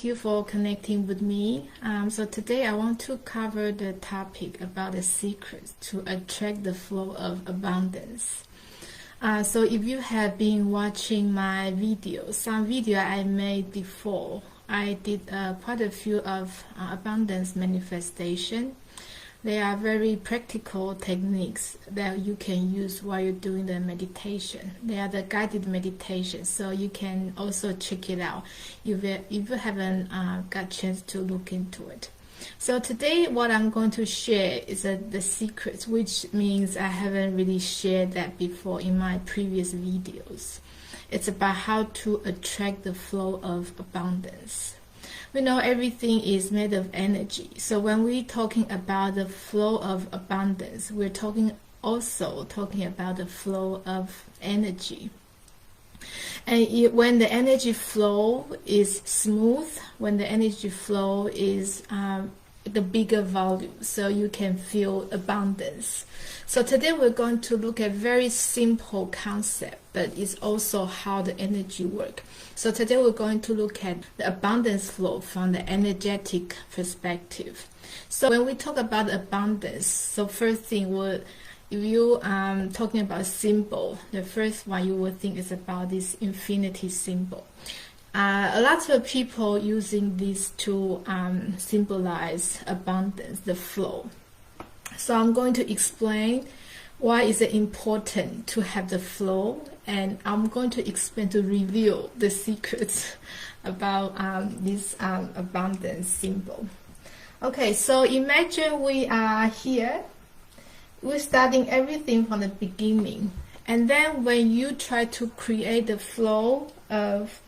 thank you for connecting with me. So today I want to cover the topic about the secrets to attract the flow of abundance. So if you have been watching my videos, some video I made before, I did quite a few of abundance manifestation. They are very practical techniques that you can use while you're doing the meditation. They are the guided meditation, so you can also check it out if you haven't got a chance to look into it. So today what I'm going to share is the secrets, which means I haven't really shared that before in my previous videos. It's about how to attract the flow of abundance. We know everything is made of energy. So when we're talking about the flow of abundance, we're also talking about the flow of energy. And when the energy flow is smooth, when the energy flow is the bigger volume, so you can feel abundance. So today we're going to look at very simple concept, but it's also how the energy works. So today we're going to look at the abundance flow from the energetic perspective. So when we talk about abundance, so first thing, if you talking about symbol, the first one you will think is about this infinity symbol. A lot of people using this to symbolize abundance, the flow. So I'm going to explain why is it important to have the flow, and I'm going to explain, to reveal the secrets about this abundance symbol. Okay, so imagine we are here. We're starting everything from the beginning, and then when you try to create the flow of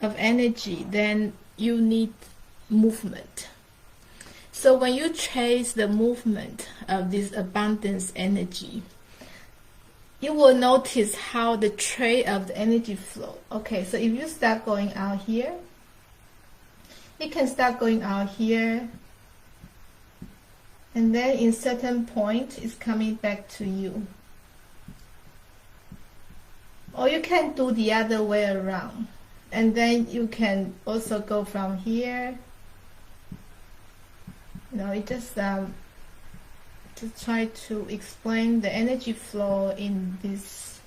energy, then you need movement. So when you trace the movement of this abundance energy, you will notice how the trail of the energy flow. Okay, so if you start going out here, you can start going out here, and then in certain point it's coming back to you. Or you can do the other way around, and then you can also go from here. It just to try to explain the energy flow in this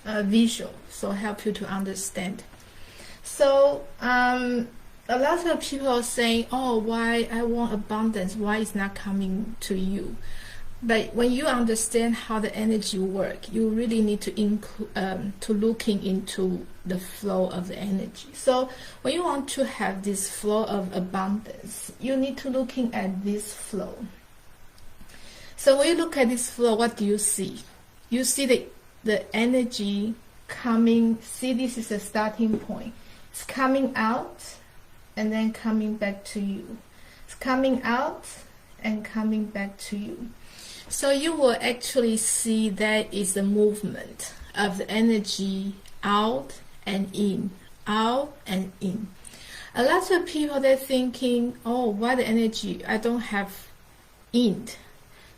visual, so help you to understand. So a lot of people are saying, oh, why I want abundance, why it's not coming to you? But when you understand how the energy work, you really need to looking into the flow of the energy. So when you want to have this flow of abundance, you need to looking at this flow. So when you look at this flow, what do you see? You see the energy coming. See, this is a starting point. It's coming out and then coming back to you. It's coming out and coming back to you. So you will actually see that is the movement of the energy out and in, out and in. A lot of people, they're thinking, oh, why the energy? I don't have in.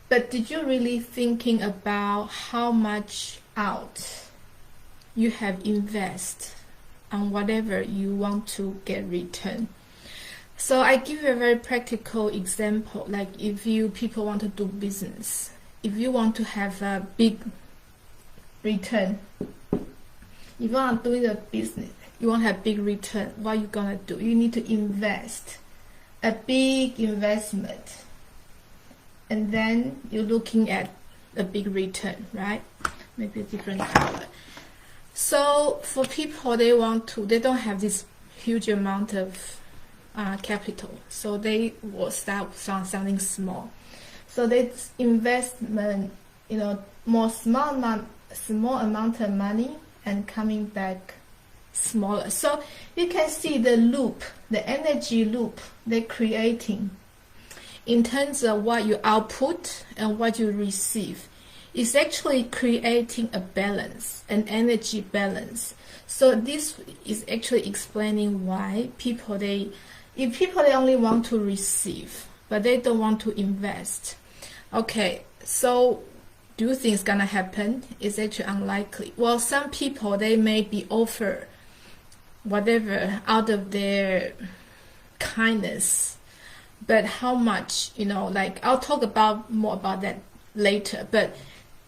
But did you really thinking about how much out you have invest on whatever you want to get return? So I give you a very practical example. Like if people want to do business, if you want to have a big return, if you want to do the business, you want to have big return, what you gonna do? You need to invest a big investment, and then you're looking at a big return, right? Maybe a different color. So for people, they don't have this huge amount of capital, so they will start from something small. So this investment, more small amount of money and coming back smaller. So you can see the loop, the energy loop they're creating in terms of what you output and what you receive. It's actually creating a balance, an energy balance. So this is actually explaining why people, they only want to receive, but they don't want to invest. Okay, so do you think it's gonna happen? It's actually unlikely. Well, some people, they may be offered whatever out of their kindness, but how much, like I'll talk about more about that later. But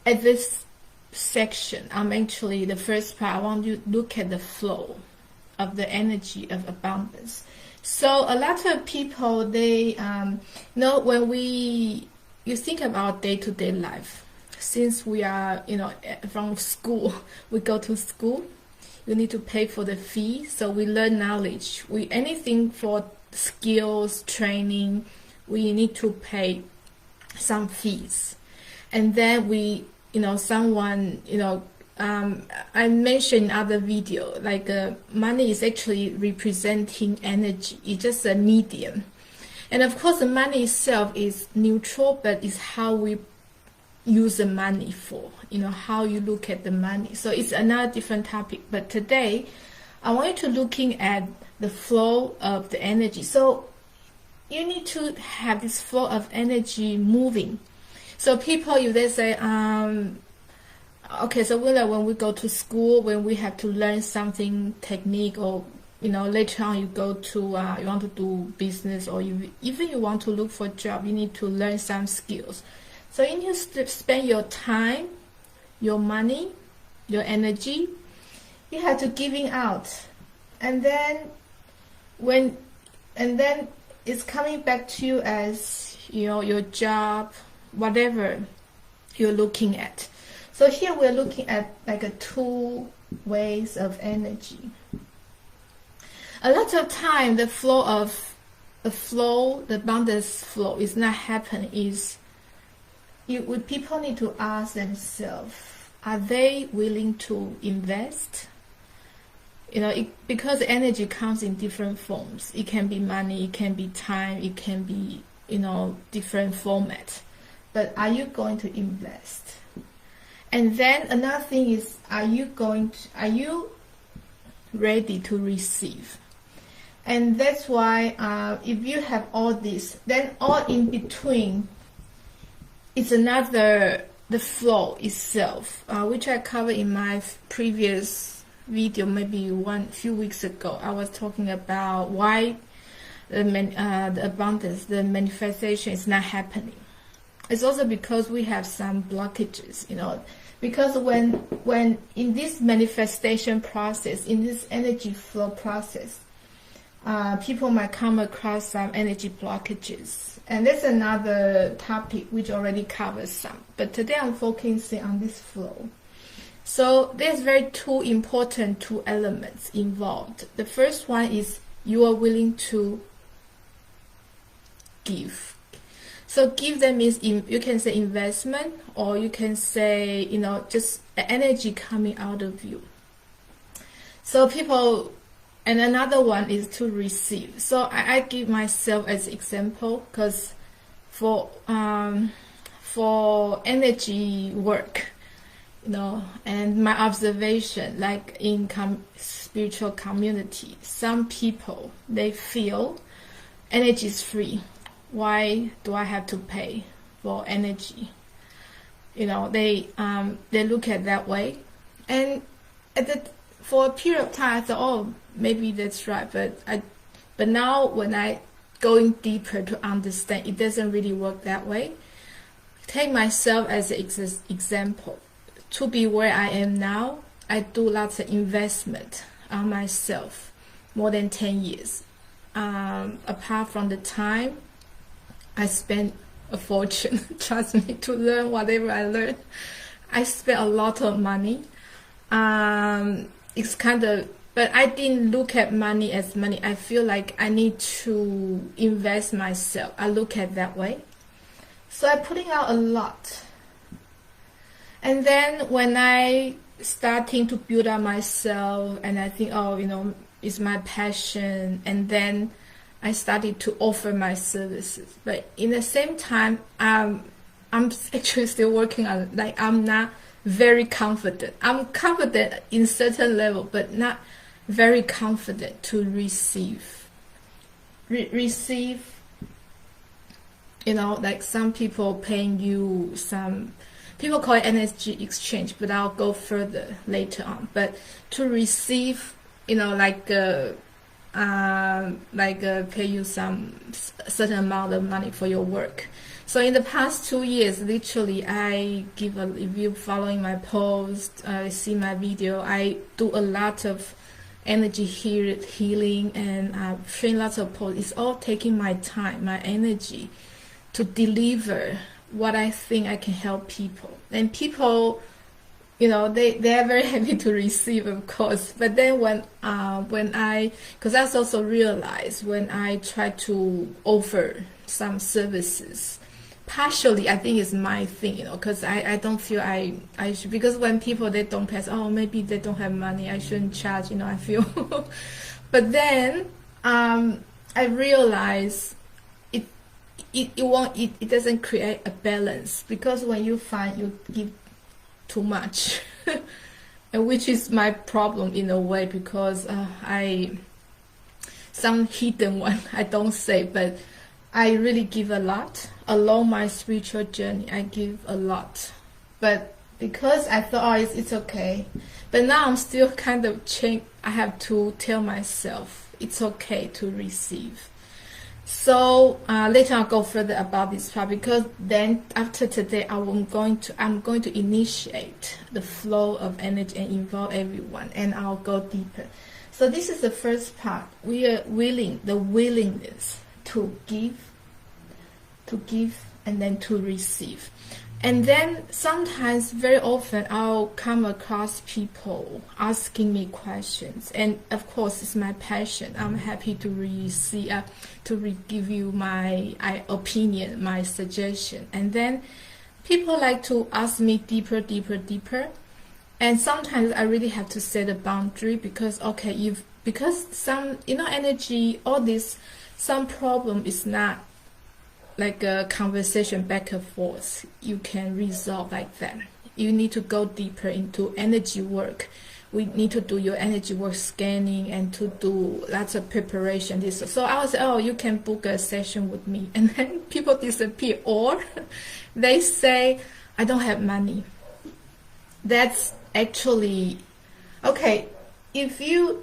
at this section, the first part, I want you to look at the flow of the energy of abundance. So a lot of people, they when you think about day-to-day life, since we are from school, we go to school, you need to pay for the fee, so we learn knowledge. Anything for skills training, we need to pay some fees. And then I mentioned in other video, like money is actually representing energy. It's just a medium. And of course, the money itself is neutral, but it's how we use the money for, how you look at the money. So it's another different topic. But today, I want you to looking at the flow of the energy. So you need to have this flow of energy moving. So people, if they say, okay, so when we go to school, when we have to learn something technique, or later on you go to you want to do business, or even you want to look for a job, you need to learn some skills. So you need to spend your time, your money, your energy. You have to giving out, and then it's coming back to you as your job, whatever you're looking at. So here we're looking at like two ways of energy. A lot of time, the abundance flow is not happening. People need to ask themselves, are they willing to invest? Because energy comes in different forms. It can be money, it can be time, it can be different formats. But are you going to invest? And then another thing is, are you ready to receive? And that's why if you have all this, then all in between is the flow itself, which I covered in my previous video, maybe few weeks ago. I was talking about why the abundance, the manifestation is not happening. It's also because we have some blockages, because when in this manifestation process, in this energy flow process, people might come across some energy blockages. And that's another topic which already covers some. But today I'm focusing on this flow. So there's two important elements involved. The first one is you are willing to give. So give them means you can say investment, or you can say, just energy coming out of you. So people, and another one is to receive. So I give myself as example, because for energy work, and my observation, like in spiritual community, some people, they feel energy is free. Why do I have to pay for energy? They look at that way, and for a period of time, I thought, oh, maybe that's right. But now when I going deeper to understand, it doesn't really work that way. Take myself as an example. To be where I am now, I do lots of investment on myself, more than 10 years. Apart from the time, I spent a fortune, trust me, to learn whatever I learned. I spent a lot of money. But I didn't look at money as money. I feel like I need to invest myself. I look at that way. So I'm putting out a lot. And then when I starting to build up myself, and I think, oh, it's my passion, and then I started to offer my services. But in the same time, I'm actually still working on it. Like, I'm not very confident. I'm confident in certain level, but not very confident to receive. Like some people paying you some, people call it energy exchange, but I'll go further later on. But to receive, like pay you some certain amount of money for your work. So in the past 2 years, literally, if you following my post, see my video, I do a lot of energy healing and sharing lots of posts. It's all taking my time, my energy to deliver what I think I can help people. And people, they are very happy to receive, of course. But then because I also realized when I try to offer some services, partially I think it's my thing, because I don't feel I should, because when people, they don't pass, maybe they don't have money, I shouldn't charge, I feel. But then I realize it doesn't create a balance, because when you find you give too much, and which is my problem in a way, because some hidden one I don't say, but I really give a lot. Along my spiritual journey, I give a lot. But because I thought, it's okay. But now I'm still kind of change. I have to tell myself it's okay to receive. So later I'll go further about this part, because then after today I'm going to initiate the flow of energy and involve everyone, and I'll go deeper. So this is the first part. We are the willingness to give, and then to receive. And then sometimes, very often, I'll come across people asking me questions, and of course it's my passion. I'm happy to receive, give you my opinion, my suggestion. And then people like to ask me deeper, and sometimes I really have to set a boundary, because some energy, all this, some problem is not like a conversation back and forth you can resolve like that. You need to go deeper into energy work. We need to do your energy work scanning and to do lots of preparation. So I was you can book a session with me, and then people disappear, or they say I don't have money. That's actually okay. If you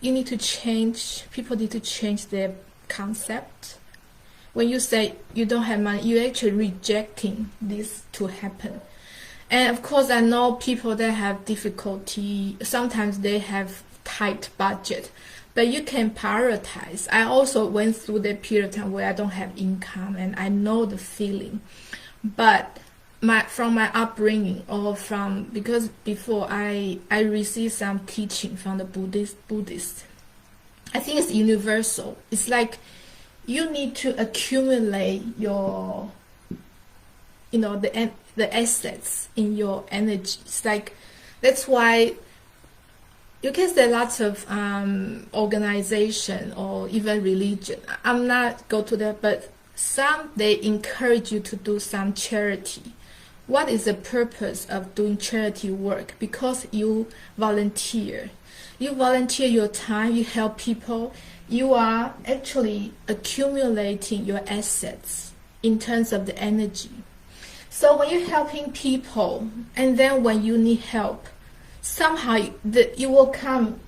need to change, people need to change their concept. When you say you don't have money, you're actually rejecting this to happen. And of course, I know people that have difficulty, sometimes they have tight budget, but you can prioritize. I also went through that period of time where I don't have income, and I know the feeling. But from my upbringing, because before I received some teaching from the Buddhist, I think it's universal. It's like you need to accumulate your, the assets in your energy. It's like, that's why you can say lots of organization or even religion. I'm not go to that, but some, they encourage you to do some charity. What is the purpose of doing charity work? Because you volunteer. You volunteer your time, you help people. You are actually accumulating your assets in terms of the energy. So when you're helping people, and then when you need help, somehow you will come,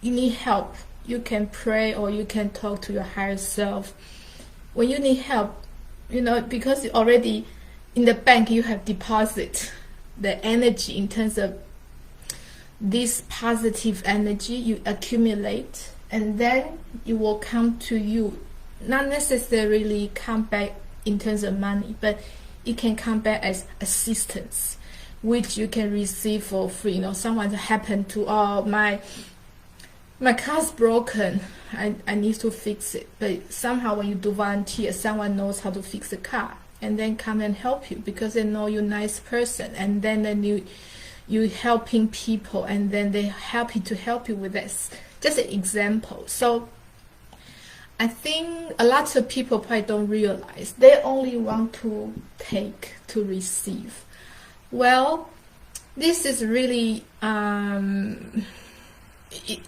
you need help. You can pray or you can talk to your higher self. When you need help, because you already in the bank, you have deposit the energy in terms of this positive energy you accumulate, and then it will come to you, not necessarily come back in terms of money, but it can come back as assistance, which you can receive for free. Someone happened to, my car's broken, I need to fix it. But somehow when you do volunteer, someone knows how to fix the car, and then come and help you because they know you're a nice person, and then you helping people, and then they're happy to help you with this. Just an example. So I think a lot of people probably don't realize they only want to take to receive. Well, this is really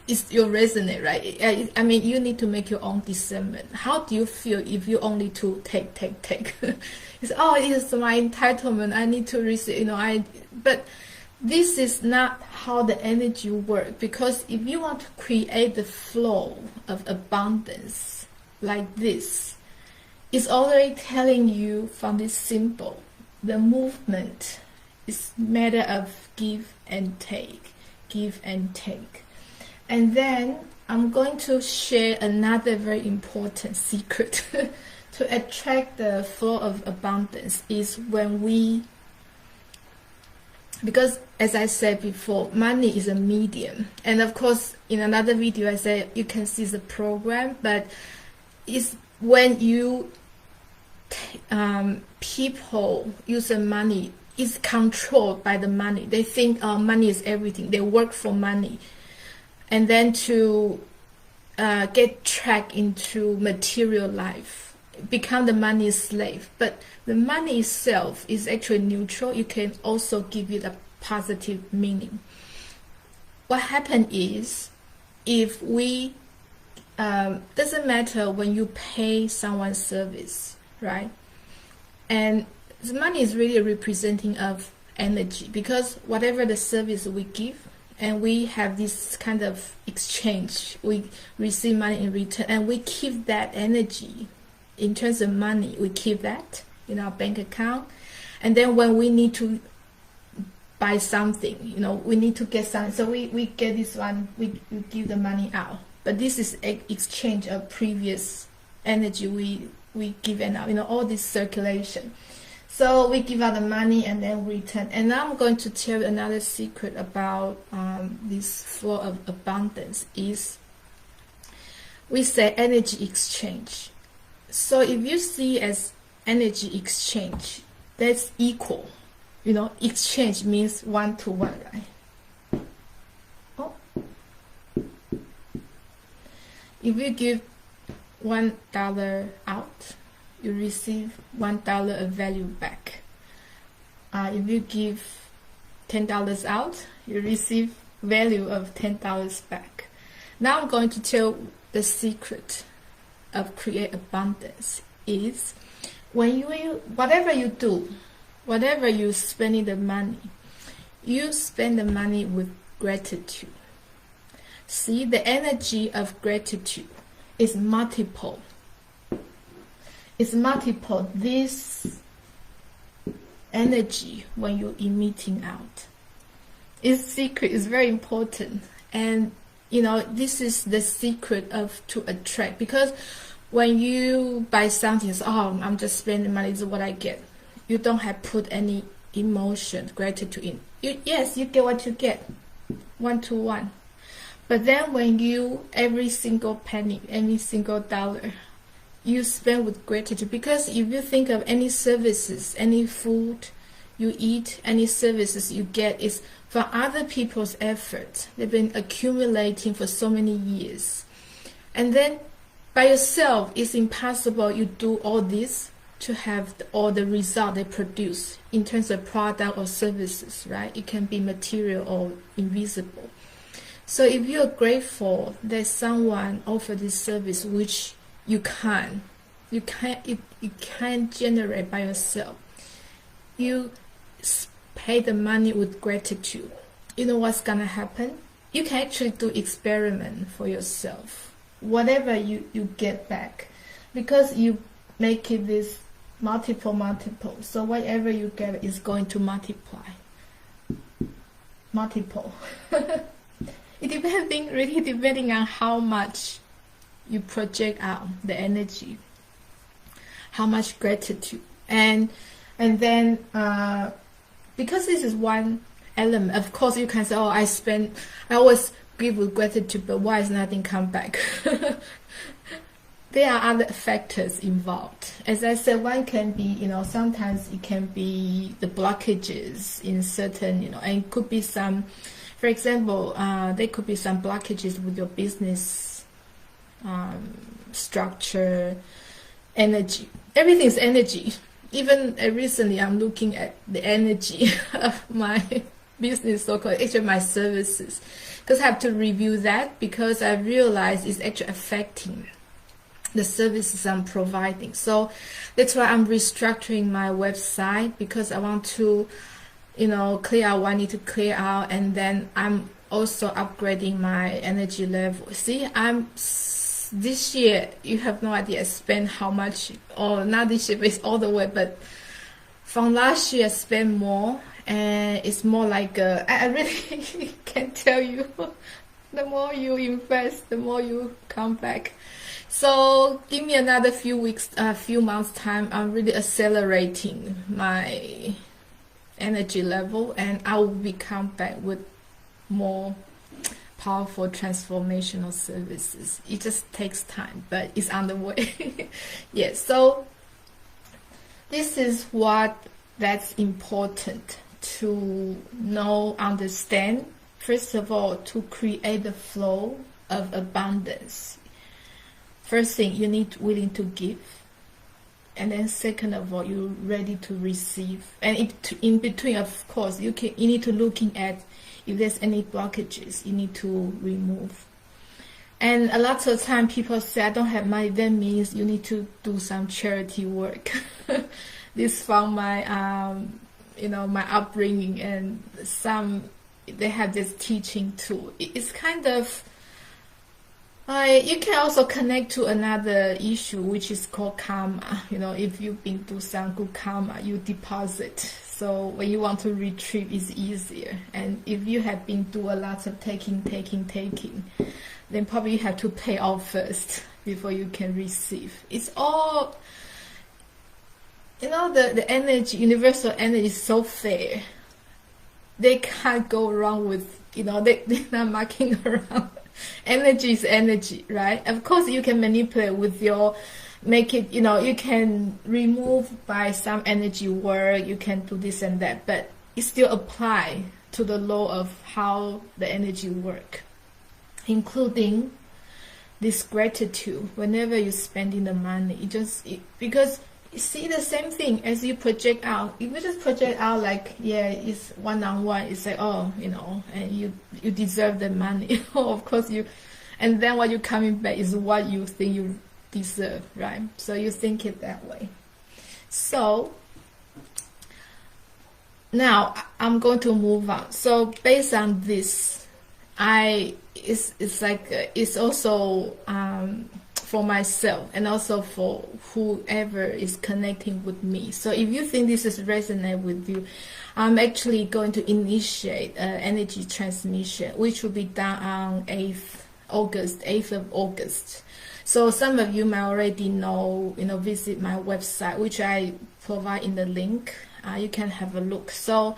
it's your resonate, right? I mean, you need to make your own discernment. How do you feel if you only to take? It's it is my entitlement. I need to receive. But this is not how the energy works, because if you want to create the flow of abundance like this, it's already telling you from this symbol, the movement is matter of give and take, give and take. And then I'm going to share another very important secret to attract the flow of abundance is when we, because as I said before, money is a medium. And of course, in another video I said you can see the program, but it's when you people using money is controlled by the money. They think money is everything. They work for money, and then to get trapped into material life, become the money's slave. But the money itself is actually neutral. You can also give it a positive meaning. What happened is, if we doesn't matter when you pay someone service, right? And the money is really representing of energy, because whatever the service we give, and we have this kind of exchange, we receive money in return, and we keep that energy in terms of money. We keep that in our bank account, and then when we need to buy something, we need to get something, so we get this one, we give the money out. But this is an exchange of previous energy we give out, all this circulation. So we give out the money and then return. And now I'm going to tell you another secret about this flow of abundance is, we say energy exchange. So if you see as energy exchange, that's equal. Exchange means 1 to 1, right? Oh. If you give $1 out, you receive $1 of value back. If you give $10 out, you receive value of $10 back. Now I'm going to tell the secret of create abundance is, when whatever you do, whatever you spending the money, you spend the money with gratitude. See, the energy of gratitude is multiple. It's multiple this energy when you're emitting out. It's secret, it's very important. And this is the secret of to attract, because when you buy something, it's, I'm just spending money, this is what I get. You don't have put any emotion, gratitude in. Yes, you get what you get, 1 to 1. But then when you, every single penny, every single dollar, you spend with gratitude. Because if you think of any services, any food you eat, any services you get, is from other people's efforts. They've been accumulating for so many years. And then by yourself, it's impossible you do all this to have all the result they produce in terms of product or services, right? It can be material or invisible. So if you're grateful that someone offered this service, which you can't generate by yourself, you pay the money with gratitude. You know what's gonna happen? You can actually do experiment for yourself. Whatever you get back, because you make it this multiple. So whatever you get is going to multiply. Multiple. Really depending on how much you project out the energy, how much gratitude, and then because this is one element. Of course, you can say, I always give with gratitude, but why is nothing come back? There are other factors involved. As I said, one can be, sometimes it can be the blockages in certain, and it could be some, for example, there could be some blockages with your business structure, energy. Everything is energy. Even recently, I'm looking at the energy of my business, so-called, actually my services, because I have to review that, because I realize it's actually affecting the services I'm providing. So that's why I'm restructuring my website, because I want to clear out what I need to clear out, and then I'm also upgrading my energy level. See, this year, you have no idea, I spent how much, or not this year, but it's all the way, but from last year I spent more, and it's more like I really can't tell you. The more you invest, the more you come back. So give me another few weeks, few months time. I'm really accelerating my energy level, and I will be come back with more powerful transformational services. It just takes time, but it's on the way. Yes, so this is that's important to know, understand. First of all, to create the flow of abundance. First thing, you need willing to give. And then second of all, you're ready to receive. And in between, of course, you need to looking at if there's any blockages, you need to remove. And a lot of time people say, I don't have money. That means you need to do some charity work. This from my, my upbringing, and they have this teaching too. It's kind of, you can also connect to another issue, which is called karma. If you've been through some good karma, you deposit. So when you want to retrieve, it's easier. And if you have been through a lot of taking, then probably you have to pay off first before you can receive. It's all, the energy, universal energy is so fair. They can't go wrong with, they're not mucking around. Energy is energy, right? Of course, you can manipulate with make it, you can remove by some energy work, you can do this and that, but it still apply to the law of how the energy work, including this gratitude. Whenever you're spending the money, because you see the same thing as you project out. If you just project out like, yeah, it's one-on-one, it's like, and you deserve the money. Of course and then what you're coming back is what you think you deserve, right? So you think it that way. So now I'm going to move on. So based on this, it's also for myself and also for whoever is connecting with me. So if you think this is resonate with you, I'm actually going to initiate energy transmission, which will be done on 8th of August. So some of you might already know, visit my website, which I provide in the link. You can have a look. So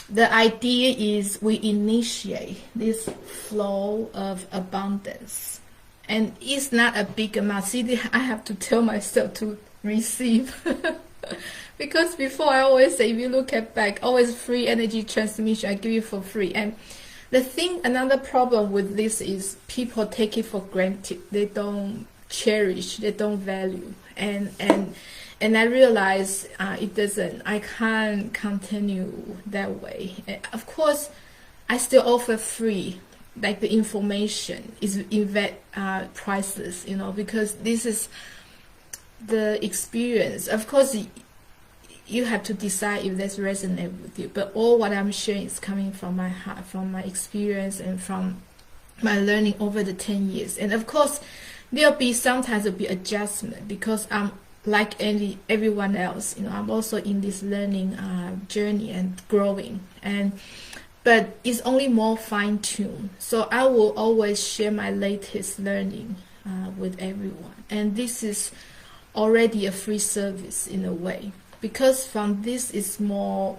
the idea is we initiate this flow of abundance. And it's not a big amount. See, I have to tell myself to receive. Because before I always say, if you look at back, always free energy transmission, I give you for free. And another problem with this is people take it for granted. They don't cherish, they don't value. And I realize I can't continue that way. Of course, I still offer free. Like the information is priceless, because this is the experience. Of course, you have to decide if this resonates with you. But all what I'm sharing is coming from my heart, from my experience, and from my learning over the 10 years. And of course, sometimes there'll be adjustment, because I'm like everyone else. I'm also in this learning journey and growing. But it's only more fine-tuned. So I will always share my latest learning with everyone. And this is already a free service in a way. Because from this, it's not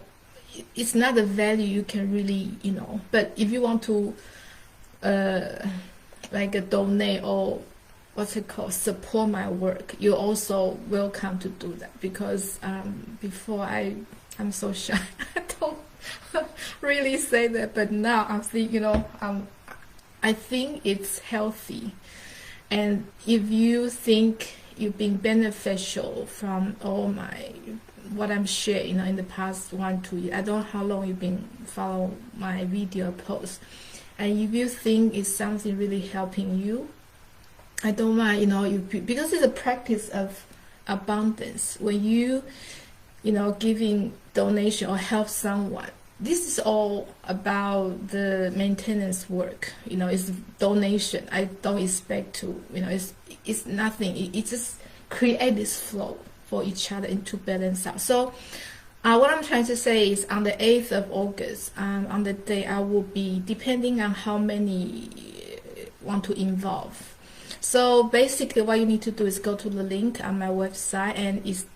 a value you can really, But if you want to donate or support my work, you're also welcome to do that. Because before I'm so shy. I don't really say that, but now I'm thinking, I think it's healthy. And if you think you've been beneficial from all what I'm sharing, in the past 1-2 years, I don't know how long you've been following my video posts, and if you think it's something really helping you, I don't mind, because it's a practice of abundance. When you giving donation or help someone. This is all about the maintenance work. It's donation. I don't expect to, it's nothing. It just create this flow for each other and to balance out. So what I'm trying to say is on the 8th of August, on the day I will be, depending on how many want to involve. So basically what you need to do is go to the link on my website, and it's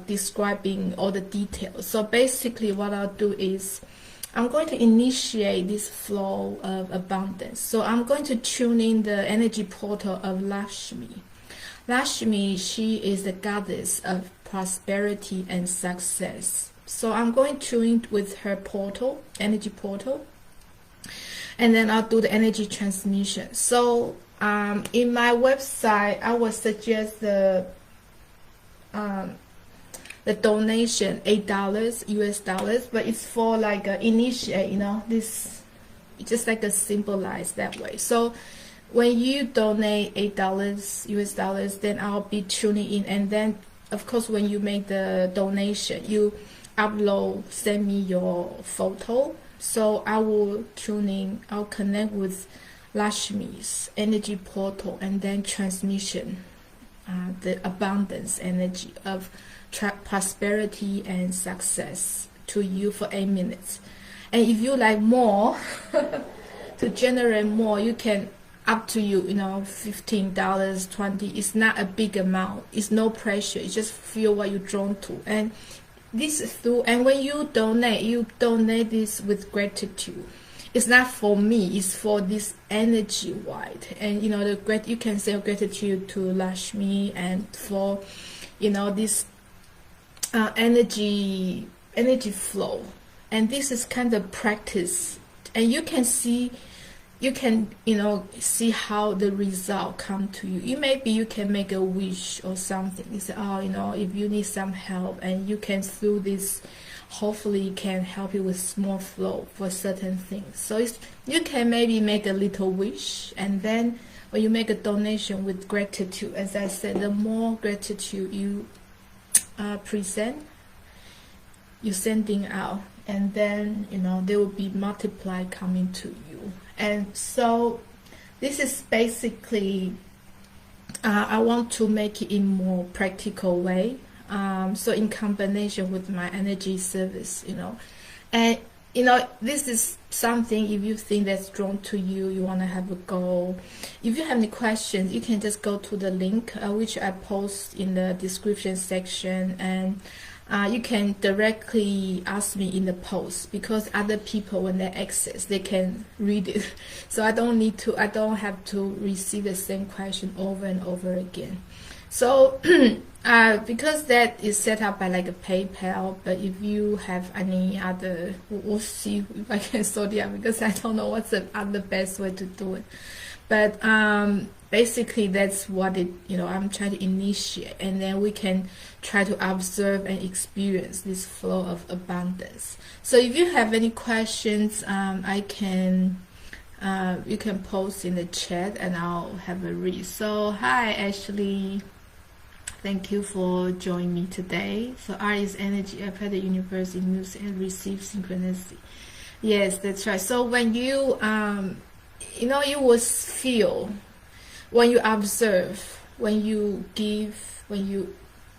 describing all the details. So basically what I'll do is I'm going to initiate this flow of abundance. So I'm going to tune in the energy portal of Lakshmi. Lakshmi, she is the goddess of prosperity and success. So I'm going to tune with her portal, energy portal, and then I'll do the energy transmission. So in my website, I would suggest the donation $8 US dollars, but it's for like initiate, this just like a symbolize that way. So when you donate $8 US dollars, then I'll be tuning in, and then of course when you make the donation, you send me your photo. So I will tune in, I'll connect with Lakshmi's energy portal, and then transmission the abundance energy of prosperity and success to you for 8 minutes. And if you like more to generate more, you can up to you, $15, $20. It's not a big amount. It's no pressure. You just feel what you're drawn to. And this is through, and when you donate this with gratitude. It's not for me, it's for this energy wide. And you can say gratitude to Lakshmi, and for this energy flow. And this is kind of practice, and you can see how the result come to you. Maybe you can make a wish or something. You say, if you need some help, and you can through this, hopefully it can help you with small flow for certain things. So you can maybe make a little wish, and then when you make a donation with gratitude, as I said, the more gratitude you present, you're sending out, and then there will be multiplied coming to you. And so this is basically I want to make it in more practical way. So in combination with my energy service, and this is something, if you think that's drawn to you, you want to have a goal. If you have any questions, you can just go to the link which I post in the description section, and you can directly ask me in the post, because other people, when they access, they can read it. So I don't have to receive the same question over and over again. So because that is set up by like a PayPal, but if you have any other, we'll see if I can sort it out, because I don't know what's the other best way to do it. But basically that's what I'm trying to initiate, and then we can try to observe and experience this flow of abundance. So if you have any questions, you can post in the chat, and I'll have a read. So hi Ashley, thank you for joining me today. So R is energy. I've had the universe in music and receive synchronicity. Yes, that's right. So when you you will feel, when you observe, when you give,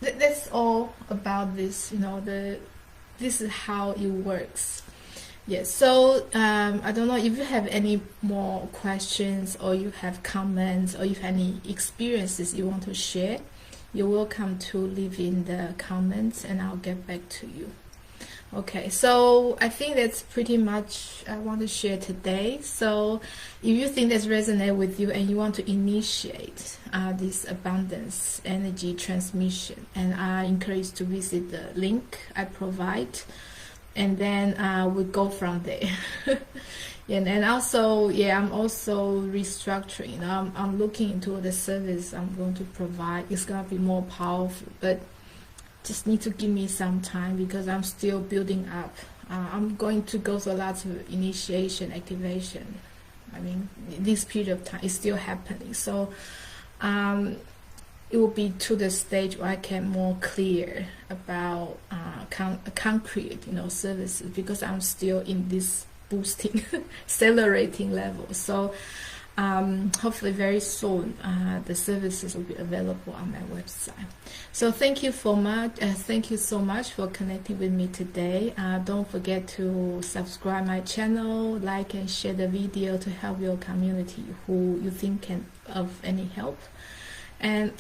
that's all about this. This is how it works. Yes. So I don't know if you have any more questions, or you have comments, or you have any experiences you want to share. You're welcome to leave in the comments, and I'll get back to you. Okay, so I think that's pretty much I want to share today. So if you think that's resonate with you, and you want to initiate this abundance energy transmission, and I encourage to visit the link I provide, and then we go from there. And also, I'm also restructuring. I'm looking into the service I'm going to provide. It's going to be more powerful, but just need to give me some time, because I'm still building up. I'm going to go through lots of initiation, activation. I mean, this period of time is still happening. So it will be to the stage where I can more clear about concrete, services, because I'm still in this boosting, accelerating level. So hopefully very soon the services will be available on my website. So thank you so much for connecting with me today. Don't forget to subscribe my channel, like and share the video to help your community who you think can of any help. And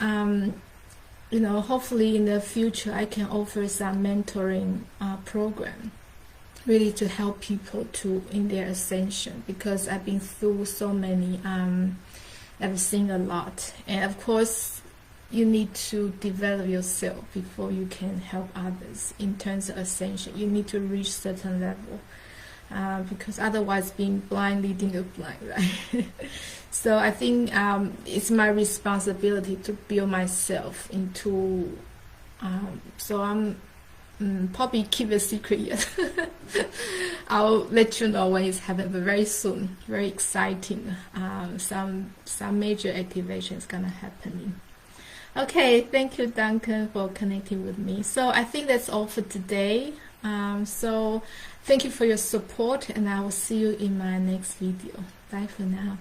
hopefully in the future I can offer some mentoring program, really to help people in their ascension, because I've been through so many, I've seen a lot, and of course you need to develop yourself before you can help others in terms of ascension. You need to reach certain level, because otherwise being blind leading the blind, right? So I think it's my responsibility to build myself into, so I'm probably keep a secret yet. I'll let you know when it's happening, but very soon, very exciting. Some major activation is gonna happen. Okay, thank you, Duncan, for connecting with me. So I think that's all for today. So thank you for your support, and I will see you in my next video. Bye for now.